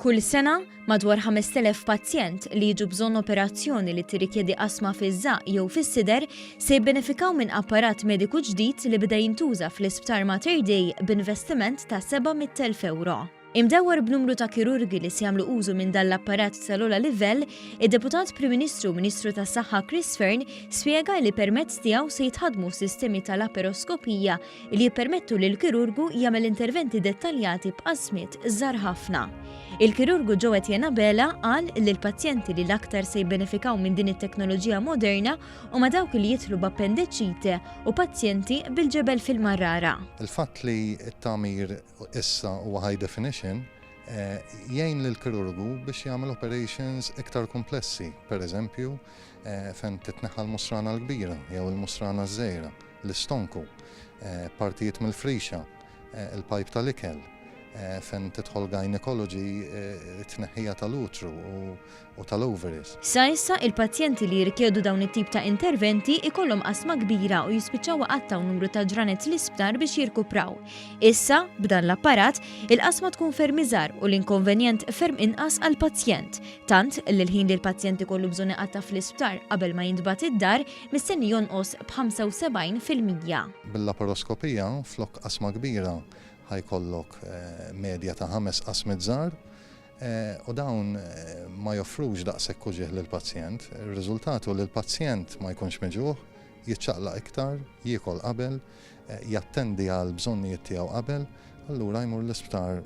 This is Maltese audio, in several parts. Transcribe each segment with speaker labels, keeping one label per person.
Speaker 1: Kull sena, madwar 5,000 pazjent li jiġu bżonn operazzjoni li tirrikjedi qasma fiż-żaq jew fis-sider se jibbenefikaw minn apparat mediku ġdid li beda jintuża fl-Isptar Mater Dei b'investiment ta' 700,000 euro. Imdawwar b'numru ta' kirurgi li se jagħmlu użu minn dan l-apparat tal-ogħla livell, id-Deputat Prim Ministru Ministru tas-Saħħa Chris Fearne spjega li permezz tiegħu se jitħaddmu sistemi ta' laperoskopija li jippermettu lil kirurgu jagħmel interventi dettaljati b'qasmiet żgħar ħafna. Il-kirurgu ġewet Bela qal li l-pazjenti li l-aktar se jibbenefikaw minn din it-teknoloġija moderna huma dawk li jidħlu b'appendiċite u pazjenti bil-ġebel fil-Marrara.
Speaker 2: Il-fatt li t-tagħmir issa huwa high definition jgħin lill-kirurgu biex jagħmel operations iktar komplessi, pereżempju fejn titneħħa l-musrana l-kbira jew il-musrana żgħira, l-istonku, partijiet mill-frixa, il-pajp tal-ikel, fejn tidħol gynecology t-tneħħija tal-utru u tal-ovaries.
Speaker 1: Sa issa il-pazjenti li jirkjedu dawn it-tip ta' interventi ikollhom qasma kbira u jispiċċaw waqattaw numru ta' ġranet l-isptar biex jirkupraw. Issa, b'dan l-apparat, il-qasma tkun ferm iżgħar u l-inkonvenjent ferm inqas għall-pazjent. Tant li l-ħin li l-pazjent ikollu bżonn iqatta' fl-isptar qabel ma jintbagħat id-dar mistenni jonqos b'75%.
Speaker 2: Bil-laperoskopija flok qasma kbira ħajkollok medja ta' 5 qasmiet żgħar u dawn ma joffrux daqshekk uġigħ lill-pazjent. Ir-riżultat hu li l-pazjent ma jkunx miġuħ, jiċċaqlaq iktar, jiekol qabel, jattendi għal bżonnijiet tiegħu qabel, allura jmur l-isptar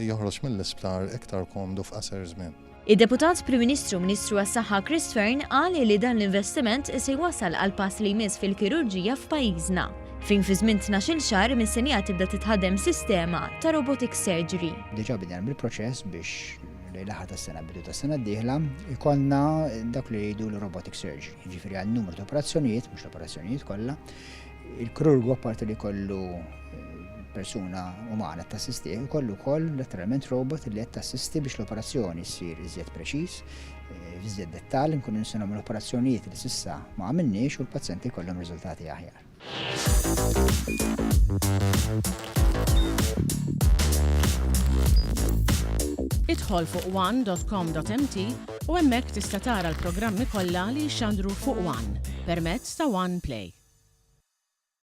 Speaker 2: joħroġ mill-isptar iktar komdu f'qasar żmien.
Speaker 1: Id-Deputat Prim Ministru Ministru għas-Saħħa Chris Fearne qal li dan l-investiment se jwassal għal pass li jmiss fil-kirurġija f'pajjiżna. Fin fi żmien 12 xahar mis-senija tibda titħaddem sistema ta' robotic surgery.
Speaker 3: Diġà bidejna bil-proċess biex lejn l-aħħar tas-sena bidu tas-sena d-dieħla ikollna dak li jgħidu l-robotic surgery. Jiġifieri għal numru ta' operazzjonijiet, mhux l-operazzjonijiet kollha, il-kirurgu apparti li jkollu persuna umana tassisti, jkollu wkoll letteralment robot li qed tassisti biex l-operazzjoni ssir iżjed preċiż, iżjed dettall, nkunu nistgħu nagħmlu operazzjonijiet li s'issa ma għamilniex u l-pazjenti jkollhom riżultati aħjar.
Speaker 4: Idħol fuq one.com.mt u hemmhekk tista' tara l-programmi kollha li jxandru fuq One permezz ta' One Play.